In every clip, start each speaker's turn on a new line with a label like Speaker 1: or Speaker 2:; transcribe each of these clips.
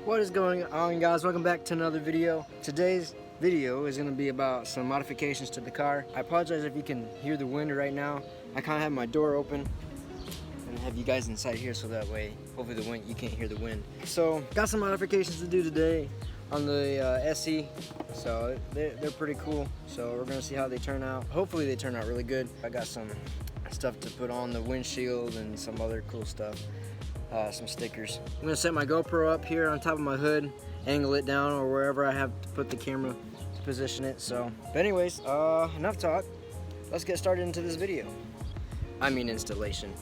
Speaker 1: What is going on, guys? Welcome back to another video. Today's video is going to be about some modifications to the car. I apologize if you can hear the wind right now. I kind of have my door open and have you guys inside here so that way hopefully the wind, you can't hear the wind. So got some modifications to do today on the SE, so they're pretty cool. So we're going to see how they turn out. Hopefully they turn out really good. I got some stuff to put on the windshield and some other cool stuff. Some stickers. I'm gonna set my GoPro up here on top of my hood, angle it down or wherever I have to put the camera to position it. So, but anyways, enough talk. Let's get started into this video. I mean installation.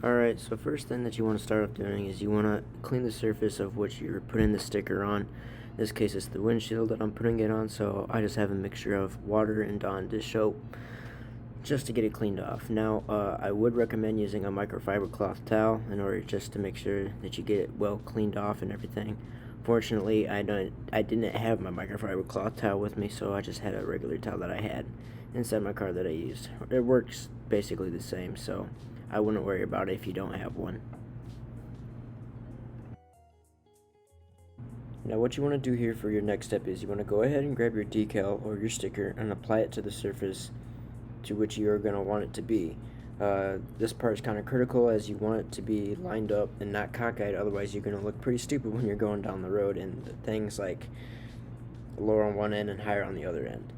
Speaker 1: Alright, so first thing that you want to start off doing is you want to clean the surface of what you're putting the sticker on. In this case it's the windshield that I'm putting it on, so I just have a mixture of water and Dawn dish soap just to get it cleaned off. Now I would recommend using a microfiber cloth towel in order just to make sure that you get it well cleaned off and everything. Fortunately I didn't have my microfiber cloth towel with me, so I just had a regular towel that I had inside my car that I used. It works basically the same, so I wouldn't worry about it if you don't have one. Now what you want to do here for your next step is you want to go ahead and grab your decal or your sticker and apply it to the surface to which you're going to want it to be. This part is kind of critical as you want it to be lined up and not cockeyed, otherwise you're going to look pretty stupid when you're going down the road and things like lower on one end and higher on the other end.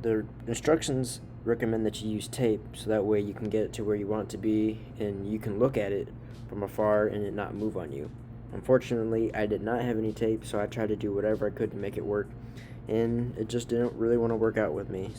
Speaker 1: The instructions recommend that you use tape so that way you can get it to where you want it to be and you can look at it from afar and it not move on you. Unfortunately, I did not have any tape, so I tried to do whatever I could to make it work, and it just didn't really want to work out with me.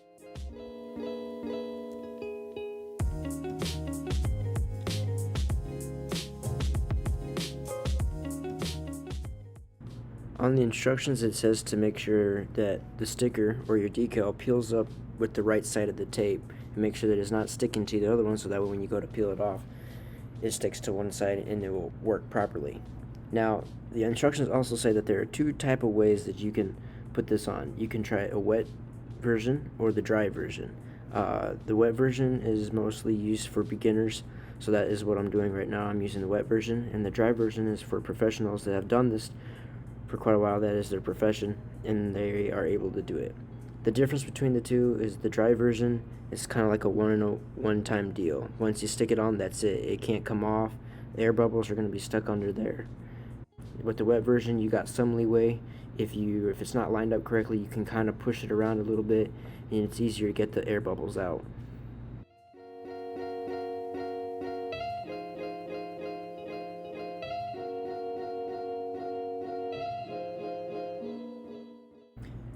Speaker 1: On the instructions it says to make sure that the sticker or your decal peels up with the right side of the tape and make sure that it's not sticking to the other one, so that way when you go to peel it off it sticks to one side and it will work properly. Now the instructions also say that there are two type of ways that you can put this on. You can try a wet version or the dry version. The wet version is mostly used for beginners, so that is what I'm doing right now. I'm using the wet version, and the dry version is for professionals that have done this for quite a while. That is their profession and they are able to do it. The difference between the two is the dry version is kind of like a one-time deal. Once you stick it on, that's it. It can't come off. The air bubbles are going to be stuck under there. With the wet version, you got some leeway. If it's not lined up correctly, you can kind of push it around a little bit and it's easier to get the air bubbles out.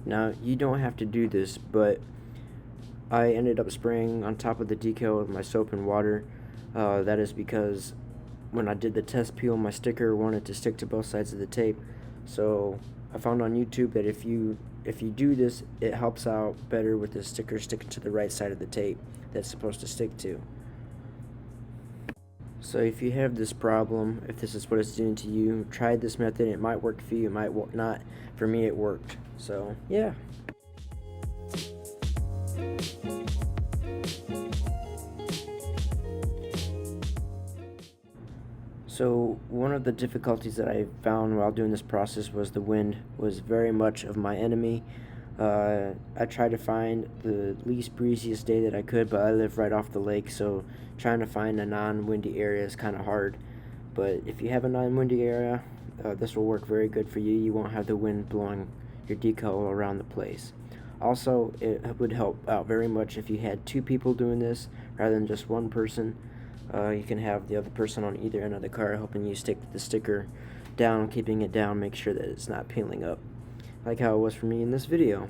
Speaker 1: Now, you don't have to do this, but I ended up spraying on top of the decal with my soap and water. That is because when I did the test peel, my sticker wanted to stick to both sides of the tape. So I found on YouTube that if you do this, it helps out better with the sticker sticking to the right side of the tape that's supposed to stick to. So if you have this problem, if this is what it's doing to you, try this method. It might work for you, it might not. For me it worked. So yeah. So one of the difficulties that I found while doing this process was the wind was very much of my enemy. I tried to find the least breeziest day that I could, but I live right off the lake, so trying to find a non-windy area is kind of hard. But if you have a non-windy area, this will work very good for you. You won't have the wind blowing your decal around the place. Also, it would help out very much if you had two people doing this rather than just one person. You can have the other person on either end of the car helping you stick the sticker down, keeping it down, make sure that it's not peeling up, like how it was for me in this video.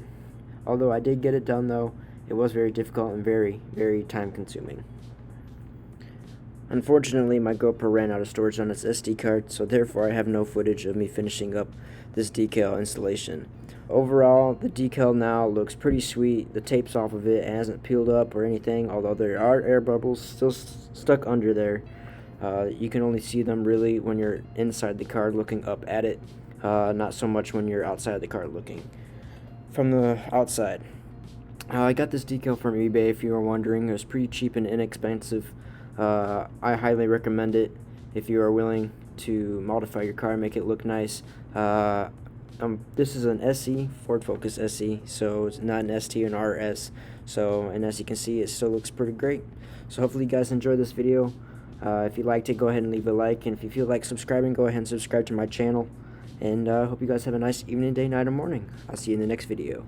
Speaker 1: Although I did get it done though, it was very difficult and very, very time consuming. Unfortunately, my GoPro ran out of storage on its SD card, so therefore I have no footage of me finishing up this decal installation. Overall, the decal now looks pretty sweet. The tape's off of it. It hasn't peeled up or anything, although there are air bubbles still stuck under there. You can only see them really when you're inside the car looking up at it, not so much when you're outside the car looking from the outside. I got this decal from eBay, if you were wondering. It was pretty cheap and inexpensive. I highly recommend it if you are willing to modify your car and make it look nice. This is an SE, Ford Focus SE, so it's not an ST or an RS. So, and as you can see, it still looks pretty great. So hopefully you guys enjoyed this video. If you liked it, go ahead and leave a like, and if you feel like subscribing, go ahead and subscribe to my channel. And hope you guys have a nice evening, day, night, or morning. I'll see you in the next video.